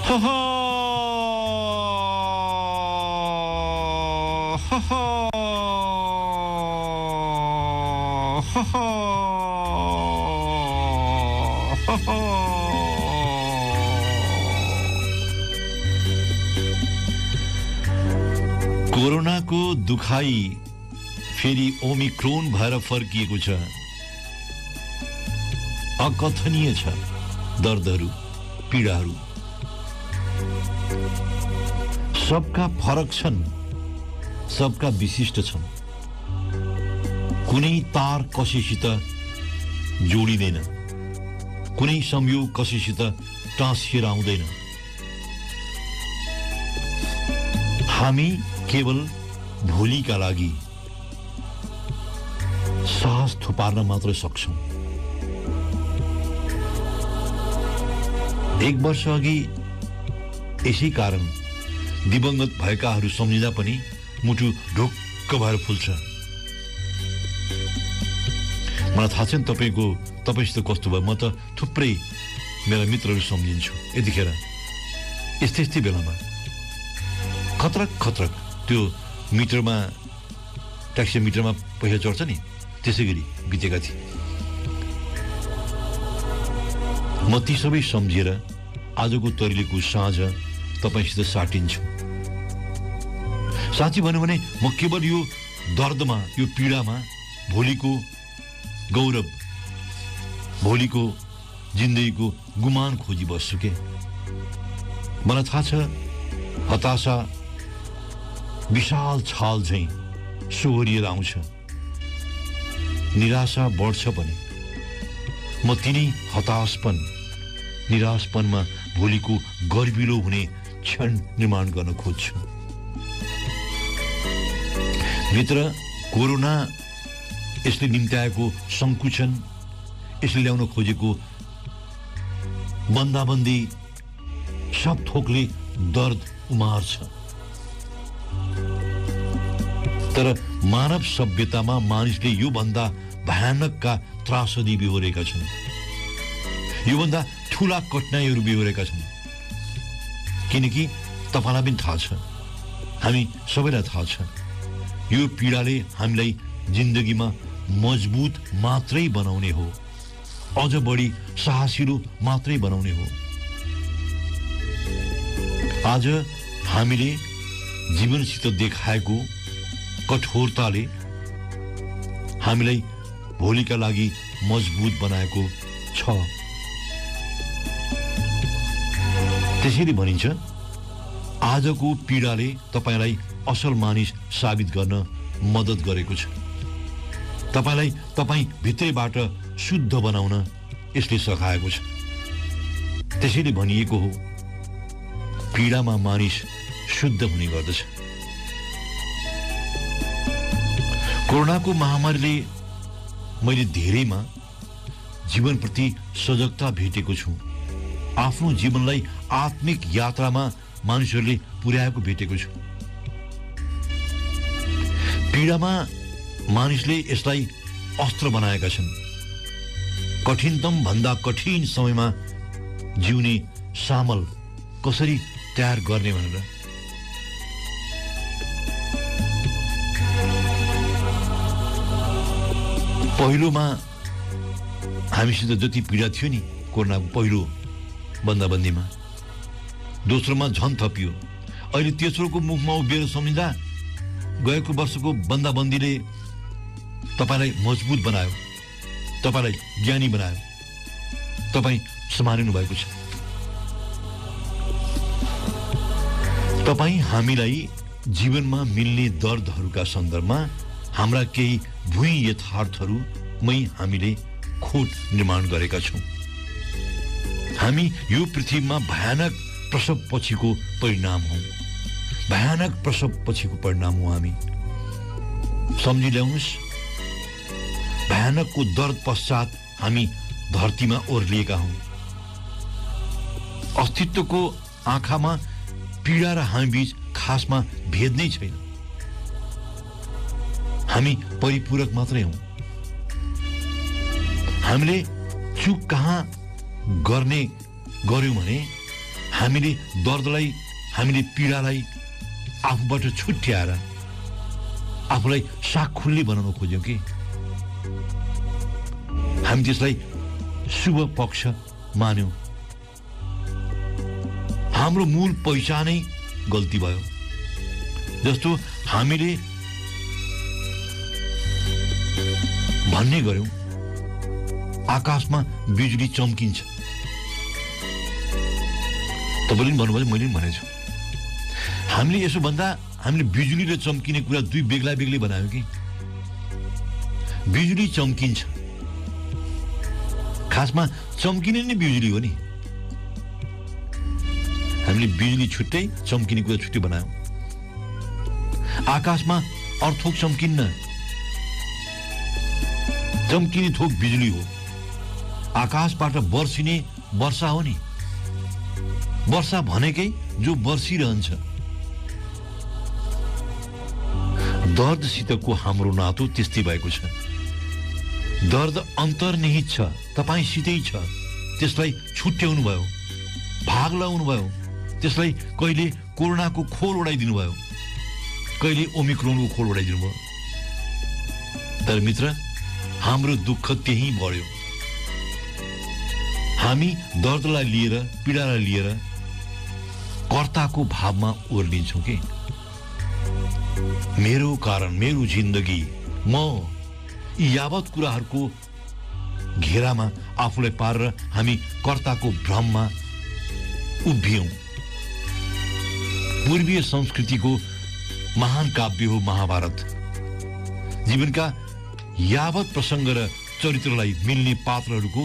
Ha ha! Ha ha! Ha ha! Ha ha! कोरोनाको दुखाई फेरि ओमिक्रोन भएर फर्किएको छ। अकथनीय छ दर्दहरू, पीडाहरू। सबका फरक छन्, सबका विशिष्ट छन्। कुनै तार कसैसित जोडिँदैन, कुनै संयोग कसैसित टाँसिएर आउँदैन। हामी केवल भोलिका लागि साहस थुपार्न मात्र सक्छौं। एक वर्ष अघि यसै कारण दिवंगत भएकाहरू सम्झिँदा पनि मुटु ढुक्क भएर फुल्छ। मलाई थाहा छ नि तपाईसित कस्तो भयो। म त थुप्रै मेरा मित्रहरू सम्झिन्छु। यतिखेर यस्तै बेलामा खतरक त्यो मिटरमा, ट्याक्सी मिटरमा पैसा चढ्छ नि, त्यसै गरी बितेका थिए। म ती सबै सम्झेर आजको तरिलेको साँझ तपाईसित साटिन्छु। साँच्ची भन्यो भने म केवल यो दर्दमा, यो पीडामा भोलिको गौरव, भोलिको जिन्दगीको गुमान खोजी बस्छु के। मलाई थाहा छ हताशा विशाल छाल झैं सोहोरिएर आउँछ, निराशा बढ्छ पनि। म तिनै हताशपन, निराशपनमा भोलिको गर्विलो हुने क्षण निर्माण गर्न खोज्छु। भित्र कोरोना यसले निम्त्याएको संकुचन, यसले ल्याउन खोजेको बन्दाबन्दी, सब थोकले दर्द उमार्छ। तर मानव सभ्यतामा मानिसले यो भन्दा भयानकका त्रासदी बिहोरेका छन्, यो भन्दा ठूला कठिनाइहरू बिहोरेका छन्। किनकि तपाईलाई पनि थाहा छ, हामी सबैलाई थाहा छ, यो पीडाले हामीलाई जिन्दगीमा मजबुत मात्रै बनाउने हो, अझ बढी साहसिलो मात्रै बनाउने हो। आज हामीले जीवनसित देखाएको कठोरताले हामीलाई भोलिका लागि मजबुत बनाएको छ। त्यसैले भनिन्छ, आजको पीडाले तपाईलाई असल मानिस साबित गर्न मद्दत गरेको छ। तपाईलाई तपाई भित्रैबाट शुद्ध बनाउन यसले सघाएको छ। त्यसैले भनिएको हो, पीडामा मानिस शुद्ध हुने गर्दछ। कोरोनाको महामारीले मैले धेरैमा जीवनप्रति सजगता भेटेको छु। आफ्नो जीवनलाई आत्मिक यात्रामा मानिसहरूले पुर्याएको भेटेको छु। पीडामा मानिसले यसलाई अस्त्र बनाएका छन्। कठिनतम भन्दा कठिन समयमा जिउने सामल कसरी तयार गर्ने भनेर। पहिलोमा हामीसित जति पीडा थियो नि कोरोनाको पहिलो बन्दाबन्दीमा, दोस्रोमा झन थपियो। अहिले तेस्रोको मुखमा उभिएर सम्झिँदा गएको वर्षको बन्दाबन्दीले तपाईलाई मजबुत बनायो, तपाईलाई ज्ञानी बनायो, तपाईँ सम्हालिनु भएको छ। तपाईँ हामीलाई जीवनमा मिल्ने दर्दहरूका सन्दर्भमा हाम्रा केही भुइँ यथार्थहरूमै हामीले खोट निर्माण गरेका छौं। हामी यो पृथ्वीमा भयानक प्रसव पछिको परिणाम हौं। भयानक प्रसव पछिको परिणाम हो हामी। सम्झिल्याउनुस्, भयानकको दर्द पश्चात हामी धरतीमा ओर्लिएका हौं। अस्तित्वको आँखामा पीडा र हामी बीच खासमा भेद नै छैन। हामी परिपूरक मात्रै हौं। हामीले चुक कहाँ गर्यौं भने हामीले दर्दलाई, हामीले पीडालाई आफूबाट छुट्याएर आफूलाई साखुल्ली बनाउन खोज्यौं कि हामी त्यसलाई शुभ पक्ष मान्यौं। हाम्रो मूल पहिचानै गल्ती भयो। जस्तो हामीले भन्ने गर्यौं आकाशमा बिजुली चम्किन्छ। तपाईले पनि भन्नुभयो, मैले पनि भनेको छु। हामीले यसो भन्दा हामीले बिजुली र चम्किने कुरा दुई बेग्ला बेग्लै बनायौं कि बिजुली चम्किन्छ, खासमा चम्किने नै बिजुली हो नि। हामीले बिजुली छुट्टै, चम्किने कुरा छुट्टै बनायौं। आकाशमा अर्थोक चम्किन्न, चम्किने थोक बिजुली हो। आकाशबाट बर्सिने वर्षा हो नि, वर्षा भनेकै जो बर्सिरहन्छ। दर्दसितको हाम्रो नातो त्यस्तै भएको छ। दर्द अन्तर्निहित छ, तपाईसितै छ। त्यसलाई छुट्याउनु भयो, भाग लाउनु भयो। त्यसलाई कहिले कोरोनाको खोल उडाइदिनु भयो, कहिले ओमिक्रोनको खोल उडाइदिनु भयो। तर मित्र, हाम्रो दुःख त्यही बढ्यो। हामी दर्दलाई लिएर, पीडालाई लिएर कर्ताको भावमा ओर्लिन्छौँ कि मेरो कारण, मेरो जिन्दगी, म यी यावत कुराहरूको घेरामा आफूलाई पारेर हामी कर्ताको भ्रममा उभियौं। पूर्वीय संस्कृतिको महान काव्य हो महाभारत। जीवनका यावत प्रसंग र चरित्रलाई मिल्ने पात्रहरूको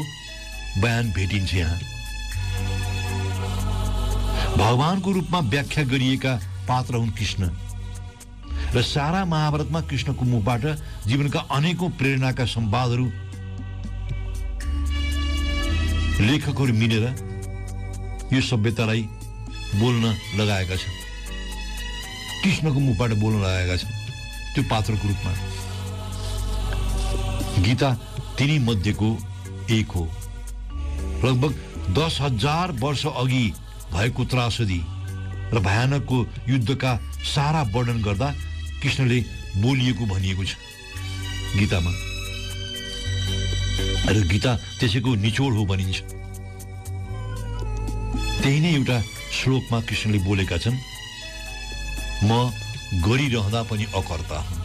बयान भेटिन्छ यहाँ। भगवानको रूपमा व्याख्या गरिएका पात्र हुन् कृष्ण, र सारा महाभारतमा कृष्णको मुखबाट जीवनका अनेकौं प्रेरणाका संवादहरू लेखकहरू मिलेर यो सभ्यतालाई बोल्न लगाएका छन्। कृष्णको मुखबाट बोल्न लगाएका छन् त्यो पात्रको रूपमा। गीता तिनी मध्येको एक हो। लगभग 10,000 वर्ष अघि भएको त्रासदी र भयानकको युद्धका सारा वर्णन गर्दा कृष्णले बोलिएको भनिएको छ गीतामा। र गीता त्यसैको निचोड हो भनिन्छ। त्यही नै एउटा श्लोकमा कृष्णले बोलेका छन्, म गरिरहँदा पनि अकर्ता हुँ।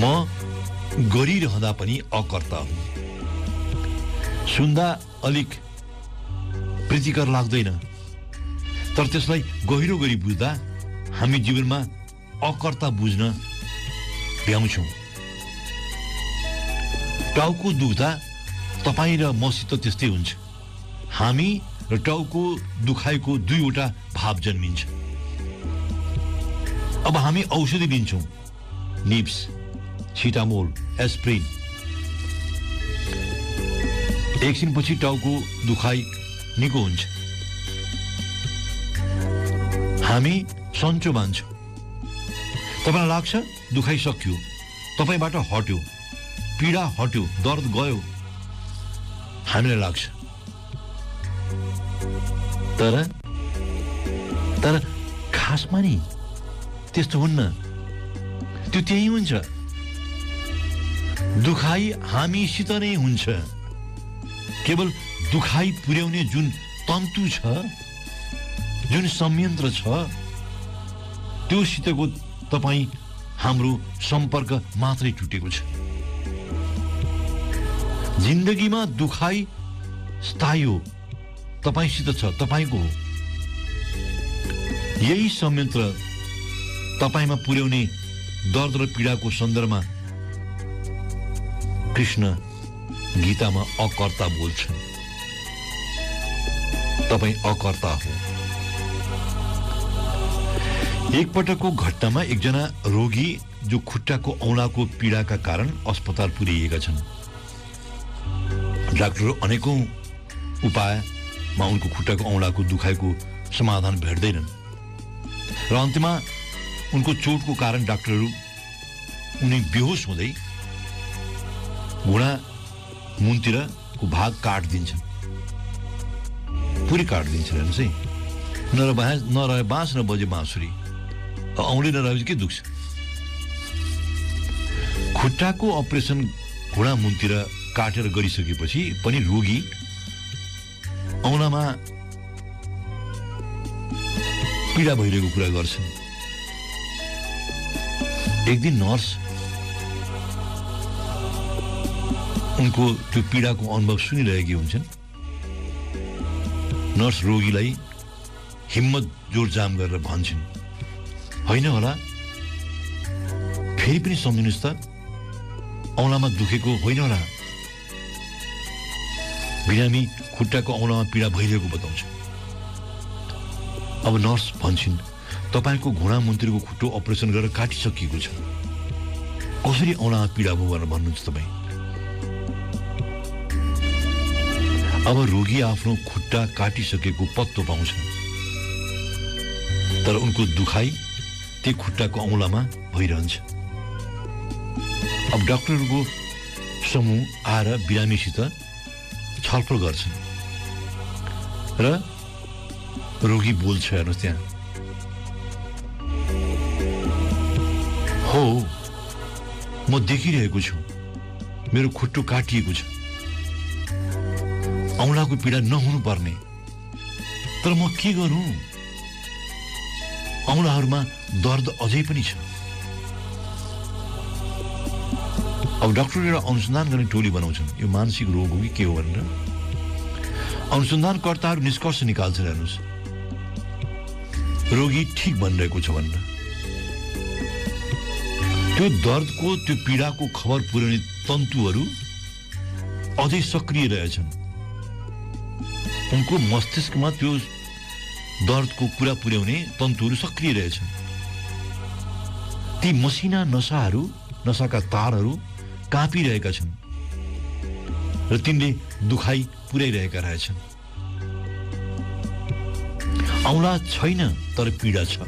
म गरिरहँदा पनि अकर्ता हुँ। सुन्दा अलिक प्रीतिकर लाग्दैन, तर त्यसलाई गहिरो गरी बुझ्दा हामी जीवनमा अकर्ता बुझ्न भ्याउँछौँ। टाउको दुख्दा तपाईँ र मसित त्यस्तै हुन्छ। हामी र टाउको दुखाइको दुईवटा भाव जन्मिन्छ। अब हामी औषधि लिन्छौँ, निप्स, सिटामोल, एस्प्रिन। एकछिनपछि टाउको दुखाइ निको हुन्छ। हामी सन्चो मान्छौँ। तपाईँलाई लाग्छ दुखाइ सकियो, तपाईँबाट हट्यो, पीडा हट्यो, दर्द गयो, हामीलाई लाग्छ। तर खासमा नि त्यस्तो हुन्न। त्यो त्यही हुन्छ। दुखाइ हामीसित नै हुन्छ। केवल दुखाइ पुर्याउने जुन तन्तु छ, जुन संयन्त्र छ, त्योसितको तपाईँ हाम्रो सम्पर्क मात्रै टुटेको छ। जिन्दगीमा दुखाइ स्थायी हो, तपाईसित छ, तपाईको हो। यही संयन्त्र तपाईमा पुर्याउने दर्द र पीडाको सन्दर्भमा कृष्ण गीतामा अकर्ता बोल्छन्। तपाईँ अकर्ता हो। एकपटकको घटनामा एकजना रोगी जो खुट्टाको औँलाको पीडाका कारण अस्पताल पुर्याइएका छन्। डाक्टरहरू अनेकौं उपायमा उनको खुट्टाको औँलाको दुखाइको समाधान भेट्दैनन् र अन्त्यमा उनको चोटको कारण डाक्टरहरू उनी बेहोस हुँदै घुँडा मुनतिरको भाग काटिदिन्छन्। पुरै काटिदिन्छ हेर्नुहोस् है। नरहे बाँस नबजे बाँसुरी, औँली नरहेपछि के दुख्छ। खुट्टाको अपरेसन घुँडा मुनतिर काटेर गरिसकेपछि पनि रोगी औँलामा पीडा भइरहेको कुरा गर्छन्। एक दिन नर्स उनको त्यो पीडाको अनुभव सुनिरहेकी हुन्छन्। नर्स रोगीलाई हिम्मत जोडजाम गरेर भन्छन्, होइन होला, फेरि पनि सम्झिनुहोस् त, औँलामा दुखेको होइन होला। बिरामी खुट्टाको औँलामा पीडा भइरहेको बताउँछ। अब नर्स भन्छन्, तपाईँको घुँडा मुनतिरको खुट्टो अपरेसन गरेर काटिसकिएको छ, कसरी औँलामा पीडा भयो भनेर भन्नुहुन्छ तपाईँ? अब रोगी आफ्नो खुट्टा काटिसकेको पत्तो पाउँछ, तर उनको दुखाइ त्यही खुट्टाको औँलामा भइरहन्छ। अब डाक्टरहरूको समूह आएर बिरामीसित छलफल गर्छन् र रोगी बोल्छ। हेर्नुहोस् त्यहाँ, हो म देखिरहेको छु, मेरो खुट्टो काटिएको छ, औँलाको पीडा नहुनु पर्ने, तर म के गरौँ, औँलाहरूमा दर्द अझै पनि छ। अब डाक्टर एउटा अनुसन्धान गर्ने टोली बनाउँछन्, यो मानसिक रोग हो कि के हो भनेर। अनुसन्धानकर्ताहरू निष्कर्ष निकाल्छन्, हेर्नुहोस्, रोगी ठिक भनिरहेको छ भनेर। त्यो दर्दको, त्यो पीडाको खबर पुर्याउने तन्तुहरू अझै सक्रिय रहेछन्। उनको मस्तिष्कमा त्यो दर्दको कुरा पुर्याउने तन्तुहरू सक्रिय रहेछन्। ती मसिना नसाहरू, नसाका तारहरू काँपिरहेका छन् र तिनले दुखाइ पुर्याइरहेका रहेछन्। औँला छैन तर पीडा छ।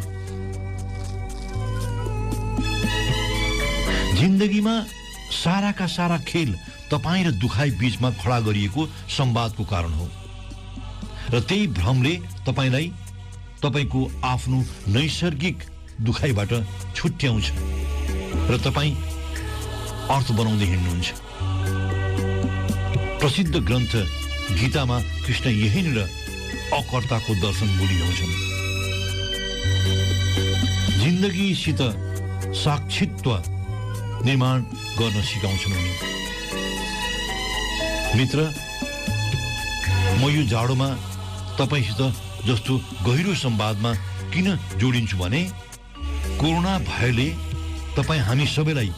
जिन्दगीमा साराका सारा खेल तपाईँ र दुखाइ बीचमा खडा गरिएको संवादको कारण हो र त्यही भ्रमले तपाईँलाई तपाईँको आफ्नो नैसर्गिक दुखाइबाट छुट्याउँछ र तपाईँ अर्थ बनाउँदै हिँड्नुहुन्छ। प्रसिद्ध ग्रन्थ गीतामा कृष्ण यहीँनिर अकर्ताको दर्शन बोलिरहन्छन्। जिन्दगीसित साक्षित्व निर्माण गर्न सिकाउँछन् उनी। मित्र, म यो जाडोमा तपाईँसित जस्तो गहिरो संवादमा किन जोडिन्छु भने कोरोना भयले तपाईँ हामी सबैलाई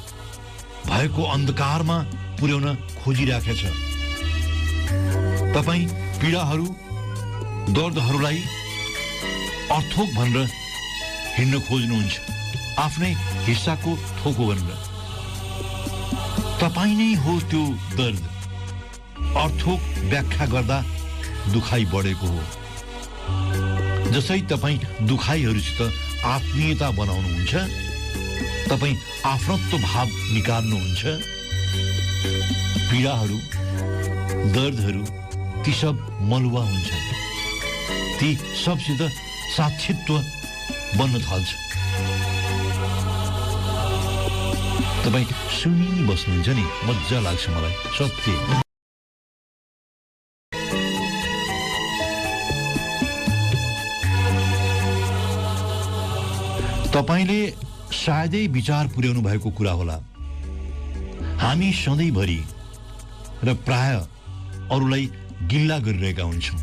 भएको अन्धकारमा पुर्याउन खोजिराखेछ। तपाईँ पीडाहरू, दर्दहरूलाई अर्थोक भनेर हिँड्न खोज्नुहुन्छ, आफ्नै हिस्साको थोक भनेर। तपाईँ नै हो त्यो दर्द। अर्थोक व्याख्या गर्दा दुखाइ बढेको हो। जसै तपाईँ दुखाइहरूसित आत्मीयता बनाउनुहुन्छ, तपाईँ आफ्नत्व भाव निकाल्नुहुन्छ, पीडाहरू, दर्दहरू ती सब मलुवा हुन्छन्। ती सबसित साक्षित्व बन्न थाल्छ। तपाईँ सुनि बस्नुहुन्छ नि, मजा लाग्छ मलाई, सत्य। तपाईँले सायदै विचार पुर्याउनु भएको कुरा होला, हामी सधैँभरि र प्राय अरूलाई गिल्ला गरिरहेका हुन्छौँ।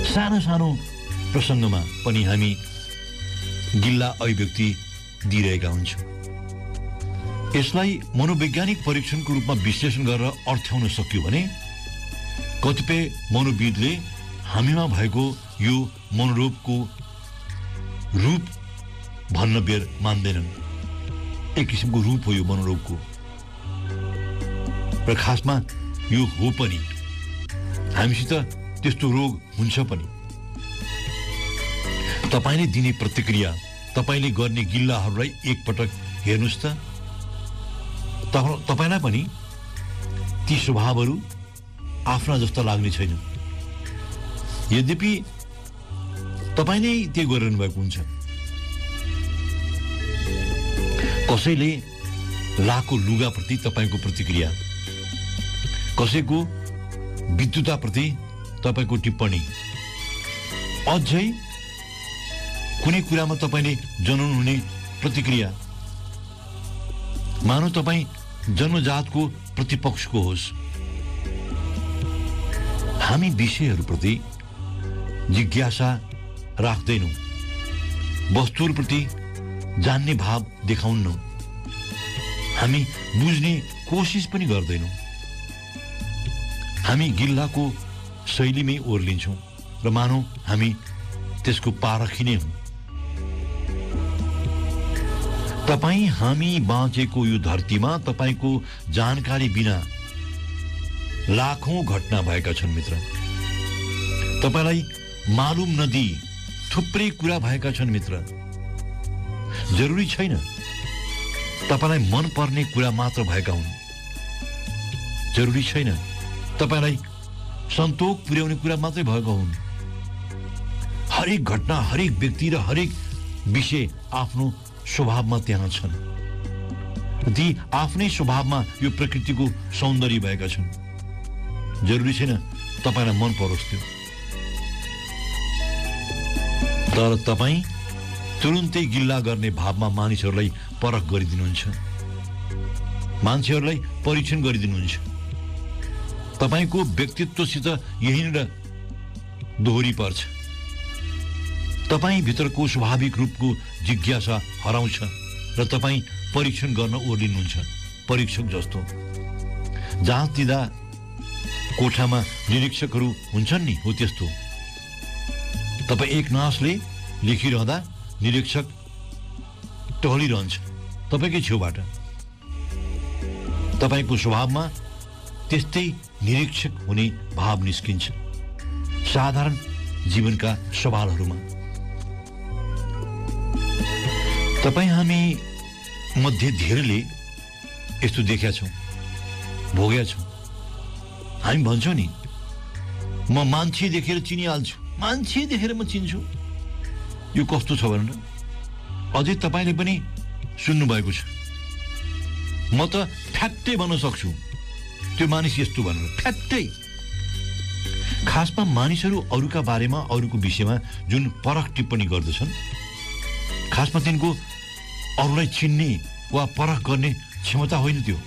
सानो सानो प्रसङ्गमा पनि हामी गिल्ला अभिव्यक्ति दिइरहेका हुन्छौँ। यसलाई मनोवैज्ञानिक परीक्षणको रूपमा विश्लेषण गरेर अर्थ्याउन सकियो भने कतिपय मनोविदले हामीमा भएको यो मनोरोगको रूप भन्न बेर मान्दैनन्। एक किसिमको रूप हो यो मनोरोगको, र खासमा यो हो पनि, हामीसित त्यस्तो रोग हुन्छ पनि। तपाईँले दिने प्रतिक्रिया, तपाईँले गर्ने गिल्लाहरूलाई एकपटक हेर्नुहोस् त। तपाईँलाई पनि ती स्वभावहरू, आफ्ना जस्तो लाग्ने छैन। यद्यपि तपाईँ नै त्यो गरिरहनु भएको हुन्छ। कसैले लाएको लुगाप्रति तपाईँको प्रतिक्रिया, कसैको विद्युताप्रति तपाईँको टिप्पणी, अझै कुनै कुरामा तपाईँले जनाउनु हुने प्रतिक्रिया, मानव तपाईँ जन्मजातको प्रतिपक्षको होस्। हामी विषयहरूप्रति जिज्ञासा राख्दैनौँ, वस्तुहरूप्रति जान्ने भाव देखाउन्नौँ, हामी बुझ्ने कोसिस पनि गर्दैनौँ। हामी गिल्लाको शैलीमै ओर्लिन्छौँ र मानौ हामी त्यसको पारखी नै हौँ। तपाईँ हामी बाँचेको यो धरतीमा तपाईँको जानकारी बिना लाखौं घटना भएका छन् मित्र। तपाईलाई मालुम नदी थुप्रै कुरा भएका छन् मित्र। जरुरी छैन तपाईलाई मन पर्ने कुरा मात्र भएका हुन्। जरुरी छैन तपाईलाई सन्तोष पुर्याउने कुरा मात्रै भएका हुन्। हरेक घटना, हरेक व्यक्ति र हरेक विषय आफ्नो स्वभावमा त्यहाँ छन्। ती आफ्नै स्वभावमा यो प्रकृतिको सौन्दर्य भएका छन्। जरुरी छैन तपाईलाई मन परोस् त्यो। तर तपाईँ तुरुन्तै गिल्ला गर्ने भावमा मानिसहरूलाई परख गरिदिनुहुन्छ, मान्छेहरूलाई परीक्षण गरिदिनुहुन्छ। तपाईको व्यक्तित्वसित यहीँनिर दोहोरी पर्छ। तपाईँ भित्रको स्वाभाविक रूपको जिज्ञासा हराउँछ र तपाईँ परीक्षण गर्न ओर्लिनुहुन्छ, परीक्षक जस्तो। जहाँ तिदा कोठामा निरीक्षकहरू हुन्छन् नि, हो त्यस्तो। तपाईँ एक नासले लेखिरहँदा निरीक्षक टहलिरहन्छ तपाईँकै छेउबाट। तपाईँको स्वभावमा त्यस्तै निरीक्षक हुने भाव निस्किन्छ साधारण जीवनका सवालहरूमा। तपाईँ हामी मध्ये धेरैले यस्तो देखेका छौँ, भोगेका छौँ। हामी भन्छौँ नि, म मान्छे देखेर चिनिहाल्छु, मान्छे देखेर म चिन्छु। यो कस्तो छ भनेर अझै तपाईँले पनि सुन्नुभएको छ। म त फ्याक्टै भन्न सक्छु त्यो मानिस यस्तो भनेर, फ्याक्टै। खासमा मानिसहरू अरूका बारेमा, अरूको विषयमा जुन परख टिप्पणी गर्दछन्, खासमा तिनको अरूलाई चिन्ने वा परख गर्ने क्षमता होइन त्यो।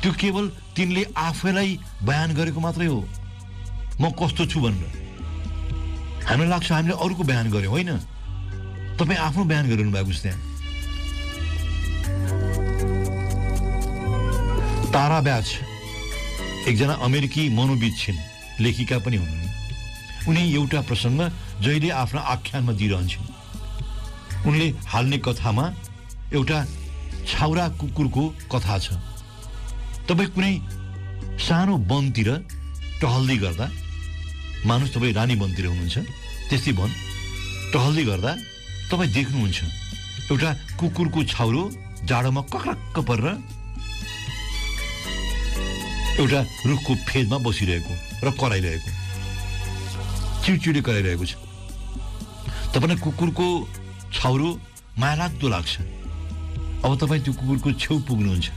त्यो केवल तिनले आफैलाई बयान गरेको मात्रै हो, म कस्तो छु भनेर। हामीलाई लाग्छ हामीले अरूको बयान गर्यौँ, होइन, तपाईँ आफ्नो बयान गरिरहनु भएको छ त्यहाँ। तारा ब्याच एकजना अमेरिकी मनोविद छिन्, लेखिका पनि हुन्। उनी एउटा प्रसङ्ग जहिले आफ्ना आख्यानमा दिइरहन्छन्। उनले हाल्ने कथामा एउटा छाउरा कुकुरको कथा छ। तपाईँ कुनै सानो वनतिर टहल्दै गर्दा, मानुस तपाईँ रानी वनतिर हुनुहुन्छ, त्यस्तै वन टहल्दै गर्दा तपाईँ देख्नुहुन्छ एउटा कुकुरको छाउरो जाडोमा कक्रक्क परेर एउटा रुखको फेदमा बसिरहेको र कराइरहेको, चिडचिडी कराइरहेको छ। तपाईँलाई कुकुरको छाउरो मायालाग्दो लाग्छ। अब तपाईँ त्यो कुकुरको छेउ पुग्नुहुन्छ।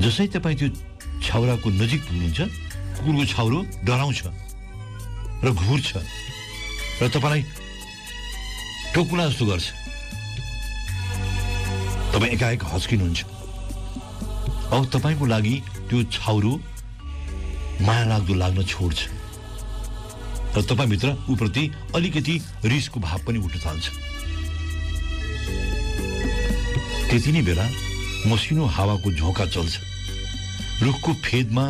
जसै तपाईँ त्यो छाउराको नजिक पुग्नुहुन्छ, कुकुरको छाउरो डराउँछ र घुर्छ र तपाईँलाई टोकुला जस्तो गर्छ। तपाईँ एकाएक हच्किनुहुन्छ। अब तपाईँको लागि त्यो छाउरो माया लाग्दो लाग्न छोड्छ र तपाईँभित्र उप्रति अलिकति रिसको भाव पनि उठ्न थाल्छ। त्यति नै बेला मसिनो हावाको झोका चल्छ। रुखको फेदमा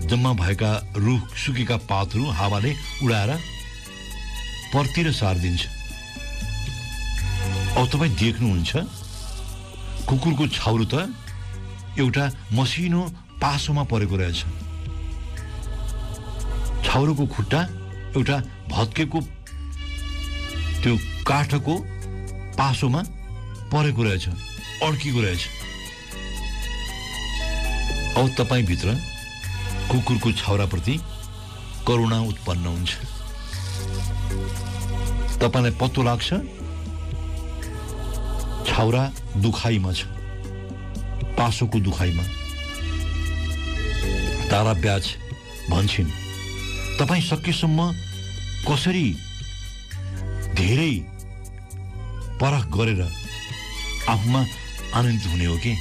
जम्मा भएका रुख सुकेका पातहरू हावाले उडाएर परतिर सारिदिन्छ। अब तपाईँ देख्नुहुन्छ कुकुरको छाउरो त एउटा मसिनो पासोमा परेको रहेछ। छाउरोको खुट्टा एउटा भत्केको त्यो काठको पासोमा परेको रहेछ, अड्किएको रहेछ। अब तपाईँभित्र कुकुरको छाउराप्रति करुणा उत्पन्न हुन्छ। तपाईलाई पत्तो लाग्छ छाउरा दुखाइमा छ, पासोको दुखाइमा। तारा ब्याज भन्छन् तपाई सकेसम्म कसरी धेरै परख गरेर आफूमा आनन्दित हुने हो कि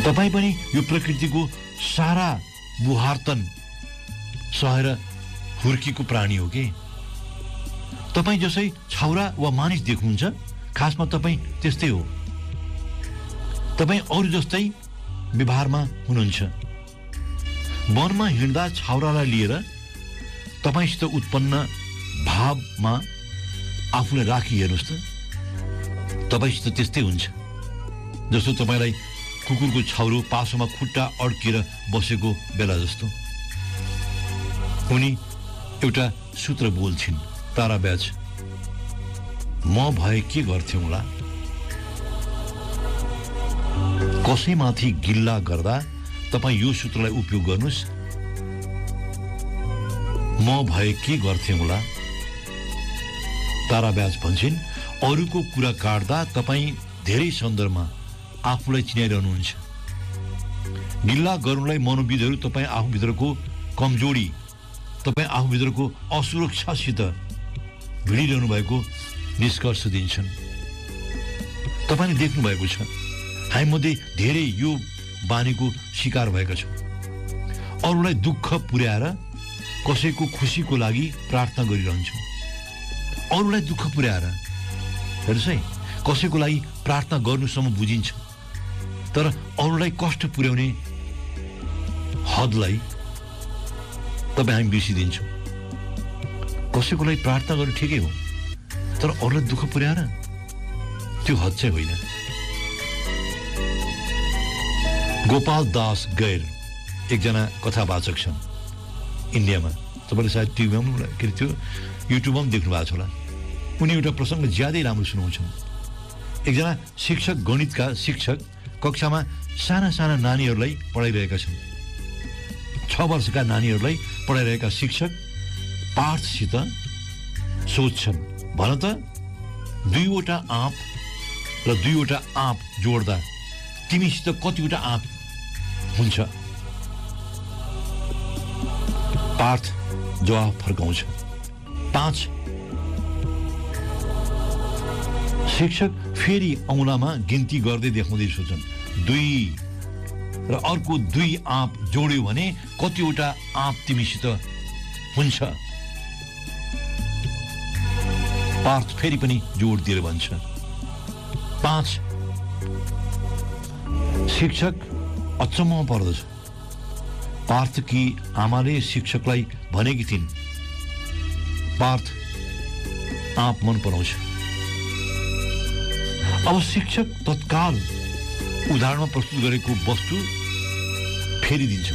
तपाई पनि यो प्रकृतिको सारा बुहार्तन सहेर हुर्किएको प्राणी हो कि तपाई जसै छाउरा वा मानिस देख्नुहुन्छ खासमा तपाई त्यस्तै हो। तपाई अरू जस्तै व्यवहारमा हुनुहुन्छ। वनमा हिँड्दा छाउरालाई लिएर तपाईसित उत्पन्न भावमा आफूलाई राखी हेर्नुहोस् त, तपाईसित त्यस्तै हुन्छ जस्तो तपाईलाई कुकुरको छाउरो पासोमा खुट्टा अड्किएर बसेको बेला जस्तो। उनी एउटा सूत्र बोल्छिन्, तारा ब्याज, म भए के गर्थ्यौं होला? कसैमाथि गिल्ला गर्दा तपाई यो सूत्रलाई उपयोग गर्नुस्, म भए के गर्थ्यौं होला? तारा ब्याज भन्छन् अरूको कुरा काट्दा तपाई धेरै सन्दर्भमा आफूलाई चिनाइरहनुहुन्छ। गिल्ला गर्नुलाई मनोविदहरू तपाई आफूभित्रको कमजोरी, तपाई आफूभित्रको असुरक्षासित भिडिरहनु भएको निष्कर्ष दिन्छन्। तपाईले देख्नु भएको छ हामी मध्ये धेरै यो बानीको शिकार भएका छौँ। अरूलाई दुःख पुर्याएर कसैको खुसीको लागि प्रार्थना गरिरहन्छौँ। अरूलाई दुःख पुर्याएर हेर्नुहोस् है, कसैको लागि प्रार्थना गर्नुसम्म बुझिन्छ, तर अरूलाई कष्ट पुर्याउने हदलाई तपाईँ हामी बिर्सिदिन्छौँ। कसैको लागि प्रार्थना गर्नु ठिकै हो, तर अरूलाई दुःख पुर्याएर त्यो हद चाहिँ होइन। गोपाल दास गैर एकजना कथावाचक छन् इन्डियामा। तपाईँले सायद टिभीमा पनि के थियो युट्युबमा पनि देख्नु भएको छ होला। उनी एउटा प्रसङ्ग ज्यादै राम्रो सुनाउँछन्। एकजना शिक्षक, गणितका शिक्षक कक्षामा साना साना नानीहरूलाई पढाइरहेका छन्। 6 वर्षका नानीहरूलाई पढाइरहेका शिक्षक पार्थसित सोध्छन्, भन त 2वटा आँप र 2वटा आँप जोड्दा तिमीसित कतिवटा आँप हुन्छ? पार्थ जवाफ फर्काउँछ, 5। शिक्षक फेरि औँलामा गिन्ती गर्दै देखाउँदै सोच्छन्, 2 र अर्को 2 आँप जोड्यो भने कतिवटा आँप तिमीसित हुन्छ? पार्थ फेरि पनि जोड दिएर भन्छ, 5। शिक्षक अचम्ममा पर्दछ। पार्थकी आमाले शिक्षकलाई भनेकी थिइन् पार्थ आँप मन पराउँछ। अब शिक्षक तत्काल उदाहरणमा प्रस्तुत गरेको वस्तु फेरिदिन्छ,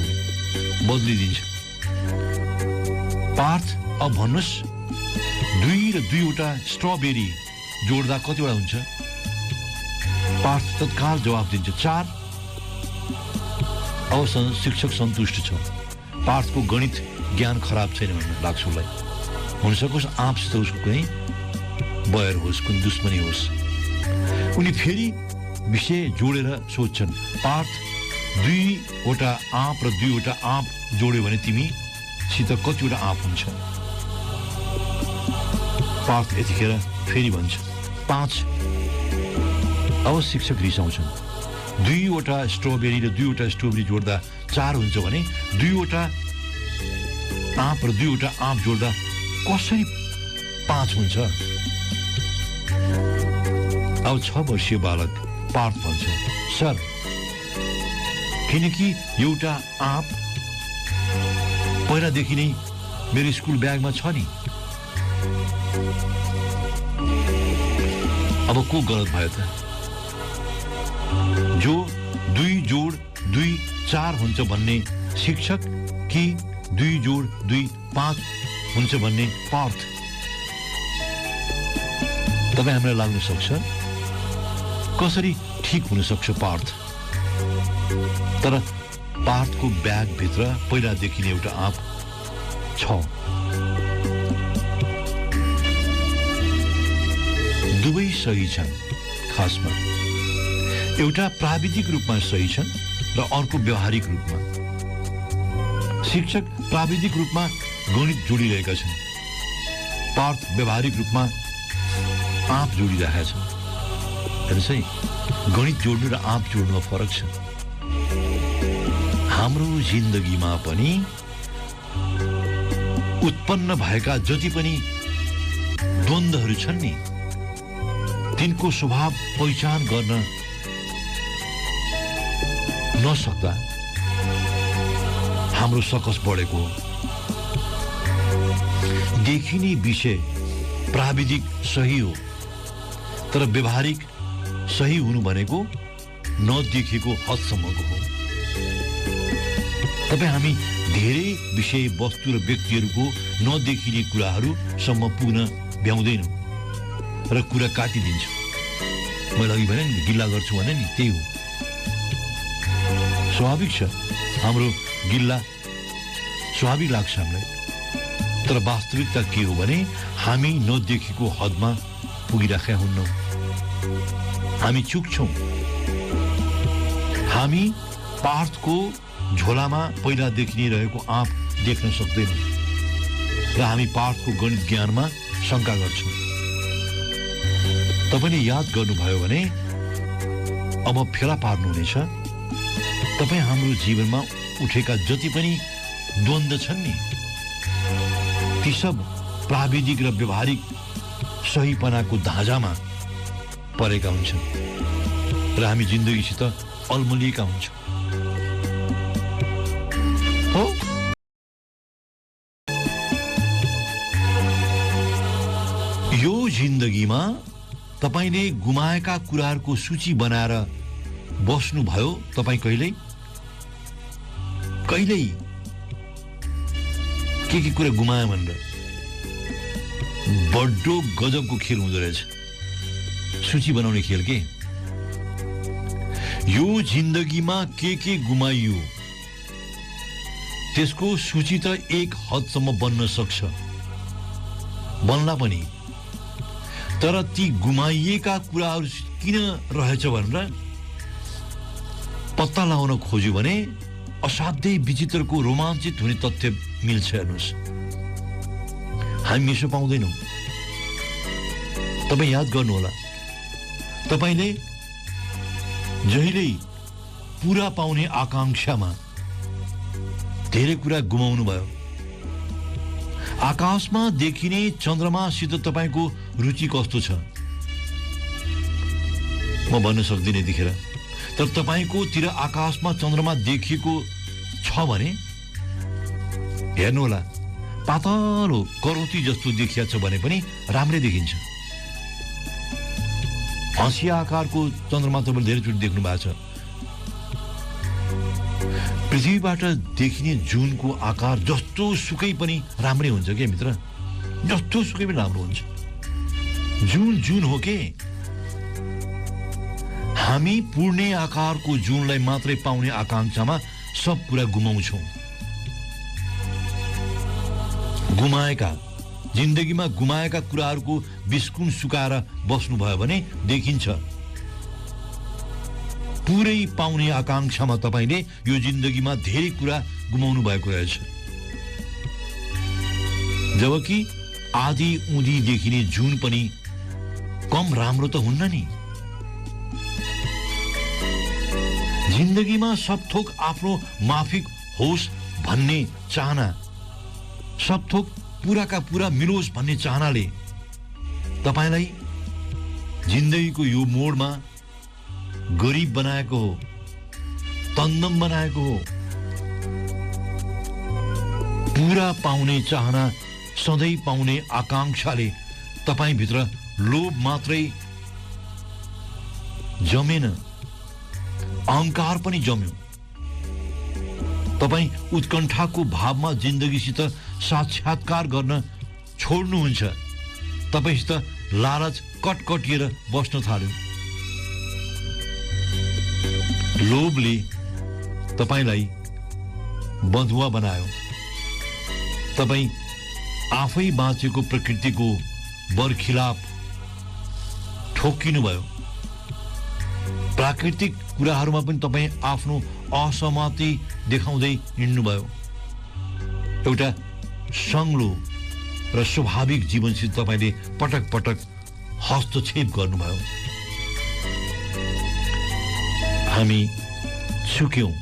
बदलिदिन्छ। पार्थ अब भन्नुहोस् 2 र 2वटा स्ट्रबेरी जोड्दा कतिवटा हुन्छ? पार्थ तत्काल जवाफ दिन्छ, 4। अब शिक्षक सन्तुष्ट छ। पार्थको गणित ज्ञान खराब छैन भन्ने लाग्छ उसलाई। हुनसकोस् आँपसित उसको कुनै बैर होस्, कुनै दुश्मनी होस्। उनी फेरि विषय जोडेर सोध्छन्, पार्थ 2वटा आँप र 2वटा आँप जोड्यो भने तिमीसित कतिवटा आँप हुन्छ? पार्थ यतिखेर फेरि भन्छ, 5। अब शिक्षक रिसाउँछन्, 2वटा स्ट्रबेरी र 2वटा स्ट्रबेरी जोड्दा 4 हुन्छ भने 2वटा आँप र 2वटा आँप जोड्दा कसरी 5 हुन्छ? अब 6 वर्षीय बालक पार्थ भन्छ, सर, किनकि एउटा आँप पहिलादेखि नै मेरो स्कुल ब्यागमा छ नि। अब को गलत भयो त? जो 2 जोड 2 4 हुन्छ भन्ने शिक्षक कि 2 जोड 2 5 हुन्छ भन्ने पार्थ? तपाईँ हामीलाई लाग्न सक्छ कसरी ठिक हुन सक्छ पार्थ? तर पार्थको ब्यागभित्र पहिला देखिने एउटा आँप छ। दुवै सही छन्। खासमा एउटा प्राविधिक रूपमा सही छन् र अर्को व्यावहारिक रूपमा। शिक्षक प्राविधिक रूपमा गणित जोडिरहेका छन्, पार्थ व्यावहारिक रूपमा आँप जोडिरहेका छन्। हेर्नुहोस् है, गणित जोड्नु र आँप जोड्नुमा फरक छ। हाम्रो जिन्दगीमा पनि उत्पन्न भएका जति पनि द्वन्द्वहरू छन् नि, तिनको स्वभाव पहिचान गर्न नसक्दा हाम्रो सकस बढेको हो। देखिने विषय प्राविधिक सही हो, तर व्यावहारिक सही हुनु भनेको नदेखेको हदसम्मको हो। तपाईँ हामी धेरै विषय वस्तु र व्यक्तिहरूको नदेखिने कुराहरूसम्म पुग्न भ्याउँदैनौँ र कुरा काटिदिन्छौँ। मैले अघि भने नि गिल्ला गर्छु भने नि त्यही हो। स्वाभाविक छ, हाम्रो गिल्ला स्वाभाविक लाग्छ हामीलाई, तर वास्तविकता के हो भने हामी नदेखेको हदमा पुगिराखेका हुन्नौँ। हामी चुक्छौँ। हामी पार्थको झोलामा पहिला देखिने रहेको आँप देख्न सक्दैनौँ र हामी पार्थको गणित ज्ञानमा शङ्का गर्छौँ। तपाईँले याद गर्नुभयो भने अब फेला पार्नुहुनेछ, तपाईँ हाम्रो जीवनमा उठेका जति पनि द्वन्द्व छन् नि, ती सब प्राविधिक र व्यावहारिक सहीपनाको धाजामा परेका हुन्छन् र हामी जिन्दगीसित अल्मलिएका हुन्छौँ। हो, यो जिन्दगीमा तपाईले गुमाएका कुराहरूको सूची बनाएर बस्नुभयो तपाईँ कहिल्यै के कुरा गुमायो भनेर बड्डो गजबको खेल हुँदो रहेछ सूची बनाउने खेल के। यो जिन्दगीमा के गुमाइयो त्यसको सूची त एक हदसम्म बन्न सक्छ, बन्ला पनि, तर ती गुमाइएका कुराहरू किन रहेछ भनेर पत्ता लगाउन खोज्यो भने असाध्यै विचित्रको रोमाञ्चित हुने तथ्य मिल्छ। हेर्नुहोस्, हामी मिसो पाउँदैनौँ। तपाईँ याद गर्नुहोला, तपाईँले जहिल्यै पुरा पाउने आकांक्षामा धेरै कुरा गुमाउनु भयो। आकाशमा देखिने चन्द्रमासित तपाईँको रुचि कस्तो छ म भन्न सक्दिनँ यतिखेर, तर तपाईँको तिर आकाशमा चन्द्रमा देखिएको छ भने हेर्नुहोला, पातलो करौती जस्तो देखिया छ भने पनि राम्रै देखिन्छ। हँसिया आकारको चन्द्रमा तपाईँले धेरैचोटि देख्नु भएको छ। पृथ्वीबाट देखिने जुनको आकार जस्तो सुकै पनि राम्रै हुन्छ के मित्र, जस्तो सुकै पनि राम्रो हुन्छ। जुन हो के, हामी पूर्णे आकारको जुनलाई मात्रै पाउने आकांक्षामा सब कुरा गुमाउँछौँ। जिन्दगीमा गुमाएका कुराहरूको बिस्कुन सुकाएर बस्नुभयो भने देखिन्छ। पुरै पाउने आकांक्षामा तपाईँले यो जिन्दगीमा धेरै कुरा गुमाउनु भएको रहेछ, जबकि आधी उँधी देखिने जुन पनि कम राम्रो त हुन्न नि। जिन्दगीमा सब थोक आफ्नो माफिक होस् भन्ने चाहना, सब थोक पुराका पुरा मिलोस् भन्ने चाहनाले तपाईलाई जिन्दगीको यो मोडमा गरिब बनाएको हो, तन्दम बनाएको हो। पुरा पाउने चाहना, सधैँ पाउने आकांक्षाले तपाईभित्र लोभ मात्रै जमेन, अहंकार पनि जम्यो। तपाईं उत्कण्ठाको भावमा जिन्दगीसित साक्षात्कार गर्न छोड्नुहुन्छ। तपाईंसित लालच कटकटिएर बस्न थाल्यो। लोभले तपाईलाई बन्धुवा बनायो। तपाई आफै बाँचेको प्रकृतिको बरखिलाफ ठोकिनु भयो। प्राकृतिक कुराहरूमा पनि तपाई आफ्नो असहमति देखाउँदै हिँड्नु भयो। एउटा संग्लो र स्वाभाविक जीवनसित तपाईले पटक पटक हस्तक्षेप गर्नुभयो। हामी चुक्यौं।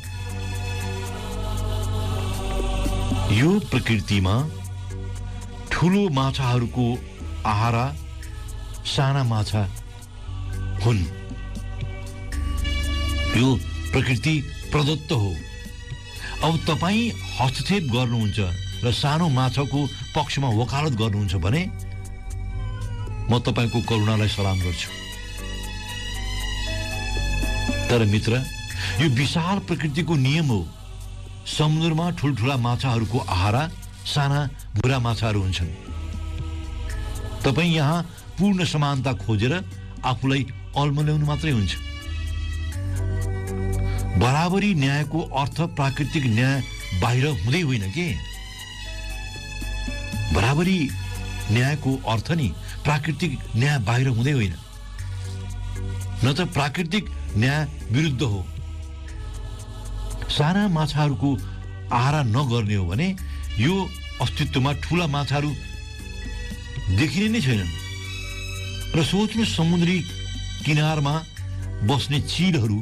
यो प्रकृतिमा ठूलो माछाहरूको आहारा साना माछा हुन्। यो प्रकृति प्रदत्त हो। अब तपाई हस्तक्षेप गर्नुहुन्छ र सानो माछाको पक्षमा वकालत गर्नुहुन्छ भने म तपाईको करुणालाई सलाम गर्छु। तर मित्र, यो विशाल प्रकृतिको नियम हो। समुद्रमा ठुलठुला माछाहरूको आहारा साना भुरा माछाहरू हुन्छन्। तपाई यहाँ पूर्ण समानता खोजेर आफूलाई अल्मल्याउनु मात्रै हुन्छ। बराबरी न्यायको अर्थ प्राकृतिक न्याय बाहिर हुँदै होइन के। बराबरी न्यायको अर्थ नि प्राकृतिक न्याय बाहिर हुँदै होइन, न त प्राकृतिक न्याय विरुद्ध हो। साना माछाहरूको आहारा नगर्ने हो भने यो अस्तित्वमा ठूला माछाहरू देखिने नै छैनन्। र सोच्नु, समुद्री किनारमा बस्ने चीलहरू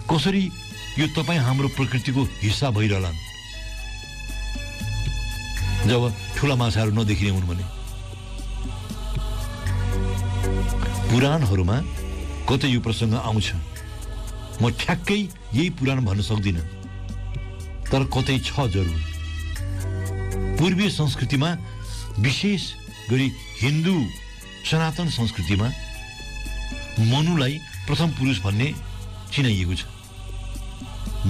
कसरी यो तपाईं हाम्रो प्रकृतिको हिस्सा भइरहलान् जब ठूला माछाहरू नदेखिने हुन् भने। पुराणहरूमा कतै यो प्रसङ्ग आउँछ। म ठ्याक्कै यही पुराण भन्न सक्दिनँ, तर कतै छ जरुर। पूर्वीय संस्कृतिमा, विशेष गरी हिन्दू सनातन संस्कृतिमा मनुलाई प्रथम पुरुष भन्ने चिनाइएको छ।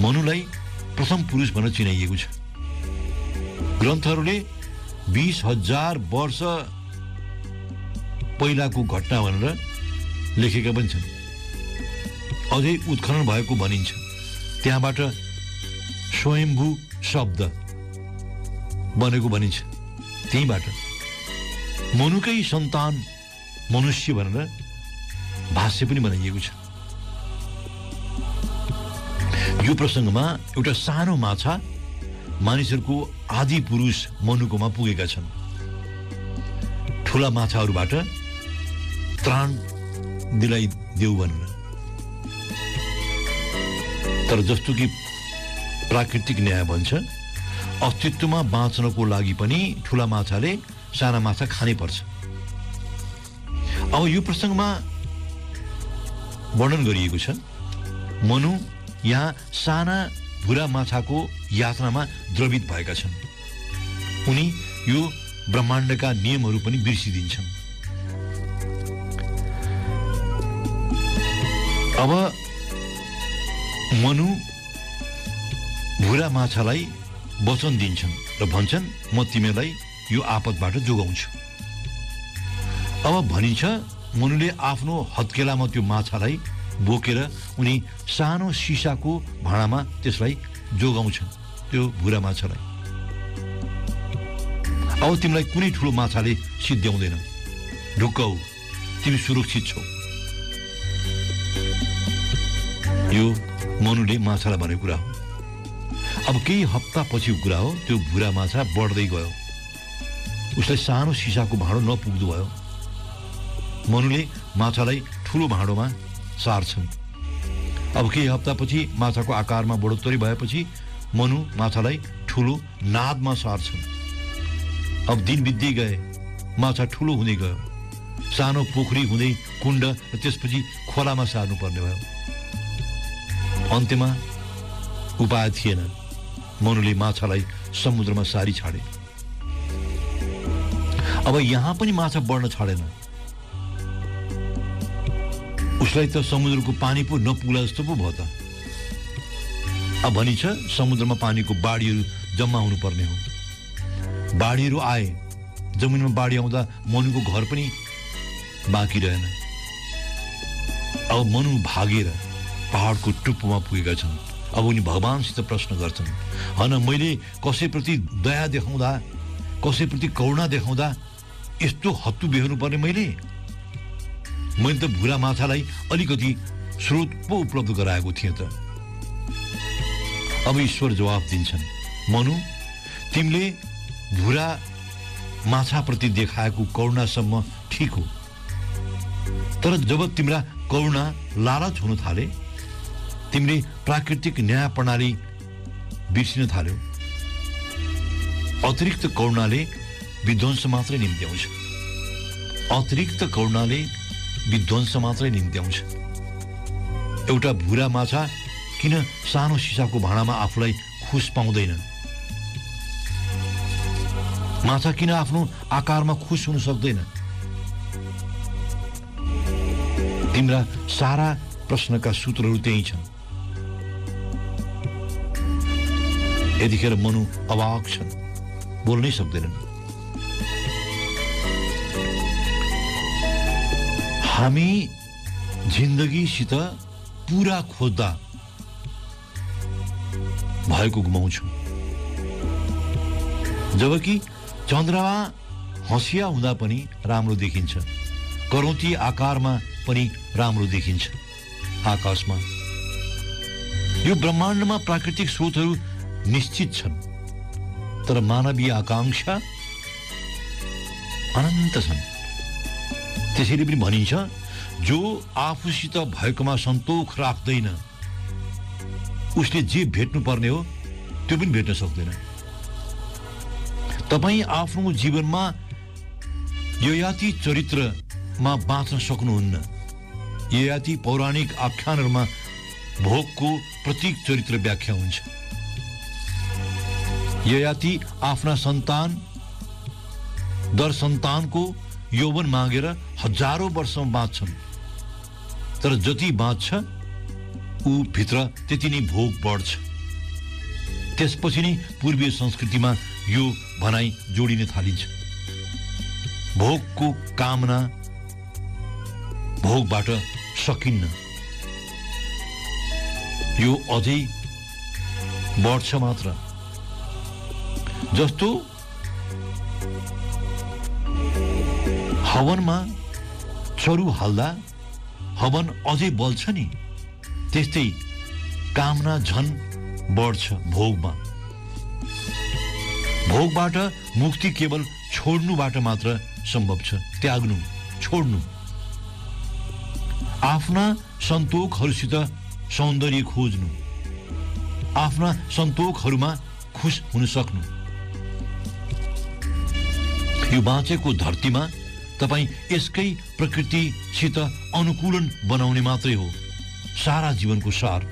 मनुलाई प्रथम पुरुष भनेर चिनाइएको छ। ग्रन्थहरूले 20,000 वर्ष पहिलाको घटना भनेर लेखेका पनि छन्। अझै उत्खनन भएको भनिन्छ। त्यहाँबाट स्वयम्भू शब्द बनेको भनिन्छ। त्यहीबाट मनुकै सन्तान मनुष्य भनेर भाष्य पनि बनाइएको छ। यो प्रसङ्गमा एउटा सानो माछा मानिसहरूको आदि पुरुष मनुकोमा पुगेका छन्, ठूला माछाहरूबाट त्राण दिलाइदेऊ भनेर। तर जस्तो कि प्राकृतिक न्याय भन्छ, अस्तित्वमा बाँच्नको लागि पनि ठूला माछाले साना माछा खानै पर्छ। अब यो प्रसङ्गमा वर्णन गरिएको छ, मनु यहाँ साना भुरा माछाको यातनामा द्रवित भएका छन्। उनी यो ब्रह्माण्डका नियमहरू पनि बिर्सिदिन्छन्। अब मनु भुरा माछालाई वचन दिन्छन् र भन्छन्, म तिमीलाई यो आपतबाट जोगाउँछु। अब भनिन्छ, मनुले आफ्नो हत्केलामा त्यो माछालाई बोकेर उनी सानो सिसाको भाँडामा त्यसलाई जोगाउँछन्, त्यो भुरा माछालाई। अब तिमीलाई कुनै ठुलो माछाले सिद्ध्याउँदैन, ढुक्क हो, तिमी सुरक्षित छौ। यो मनुले माछालाई भनेको कुरा हो। अब केही हप्ता पछिको कुरा हो, त्यो भुरा माछा बढ्दै गयो। उसलाई सानो सिसाको भाँडो नपुग्दो भयो। मनुले माछालाई ठुलो भाँडोमा सार्छन्। अब केही हप्तापछि माछाको आकारमा बढोत्तरी भएपछि मनु माछालाई ठुलो नादमा सार्छन्। अब दिन बित्दै गए, माछा ठुलो हुँदै गयो। सानो पोखरी हुँदै कुण्ड र त्यसपछि खोलामा सार्नु पर्ने भयो। अन्त्यमा उपाय थिएन, मनुले माछालाई समुद्रमा सारी छाडे। अब यहाँ पनि माछा बढ्न छाडेन। उसलाई त समुद्रको पानी पो नपुग्ला जस्तो पो भयो त। अब भनिन्छ, समुद्रमा पानीको बाढीहरू जम्मा हुनुपर्ने हो। बाढीहरू आए, जमिनमा बाढी आउँदा मनुको घर पनि बाँकी रहेन। अब मनु भागेर पहाडको टुप्पोमा पुगेका छन्। अब उनी भगवानसित प्रश्न गर्छन्, होइन मैले कसैप्रति दया देखाउँदा, कसैप्रति करुणा देखाउँदा यस्तो हत्तु बेहोर्नु पर्ने मैले त भुरा माछालाई अलिकति स्रोत पो उपलब्ध गराएको थिएँ त। अब ईश्वर जवाफ दिन्छन्, मनु तिमीले भुरा माछाप्रति देखाएको करुणासम्म ठिक हो, तर जब तिम्रा करुणा लालच हुन थाले, तिमीले प्राकृतिक न्याय प्रणाली बिर्सिन थाल्यो। अतिरिक्त करुणाले विध्वंस मात्रै निम्त्याउँछ, अतिरिक्त करुणाले विध्वंस मात्रै निम्त्याउँछ। एउटा भुरा माछा किन सानो सिसाको भाँडामा आफूलाई खुस पाउँदैन? माछा किन आफ्नो आकारमा खुस हुन सक्दैन? तिम्रा सारा प्रश्नका सूत्रहरू त्यही छन्। यतिखेर मनु अवाक छन्, बोल्नै सक्दैनन्। हामी जिन्दगीसित पुरा खोज्दा भएको गुमाउँछौँ, जबकि चन्द्रमा हँसिया हुँदा पनि राम्रो देखिन्छ, करौँती आकारमा पनि राम्रो देखिन्छ आकाशमा। यो ब्रह्माण्डमा प्राकृतिक स्रोतहरू निश्चित छन्, तर मानवीय आकांक्षा अनन्त छन्। त्यसैले पनि भनिन्छ, जो आफूसित भएकोमा सन्तोष राख्दैन उसले जे भेट्नु पर्ने हो त्यो पनि भेट्न सक्दैन। तपाईँ आफ्नो जीवनमा ययाति चरित्रमा बाँच्न सक्नुहुन्न। ययाति पौराणिक आख्यानहरूमा भोगको प्रतीक चरित्र व्याख्या हुन्छ। ययाति आफ्ना सन्तान दर सन्तानको यौवन मागेर हजारौं वर्षसम्म बाँच्छन्, तर जति बाँच्छ ऊ भित्र त्यति नै भोग बढ्छ। त्यसपछि नै पूर्वीय संस्कृतिमा यो भनाइ जोडिन थालिन्छ, भोगको कामना भोगबाट सकिन्न, यो अझै बढ्छ मात्र। जस्तो हवनमा चरु हाल्दा हवन अझै बल्छ नि, त्यस्तै कामना झन बढ्छ भोगमा। भोगबाट मुक्ति केवल छोड्नुबाट मात्र सम्भव छ, त्याग्नु, छोड्नु। आफ्ना सन्तोखहरूसित सौन्दर्य खोज्नु, आफ्ना सन्तोखहरूमा खुश हुन सक्नु। यो बाँचेको धरतीमा तपाईँ यसकै प्रकृतिसित अनुकूलन बनाउने मात्रै हो सारा जीवनको सार।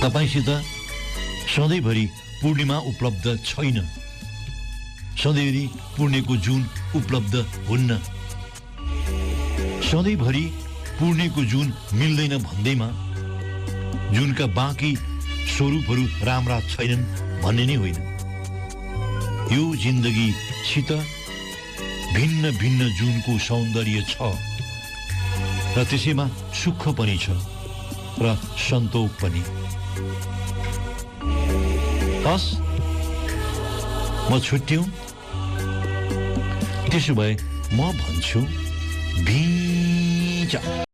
तपाईँसित सधैँभरि पूर्णिमा उपलब्ध छैन, सधैँभरि पूर्णेको जुन उपलब्ध हुन्न, सधैँभरि पूर्णेको जुन मिल्दैन भन्दैमा जुनका बाँकी स्वरूपहरू राम्रा छैनन् भन्ने नै होइन। यो जिन्दगीसित भिन्न भिन्न जुनको सौन्दर्य छ र त्यसैमा सुख पनि छ र सन्तोष पनि। हस्, म छुट्यौं। त्यसो भए म भन्छु भिजा।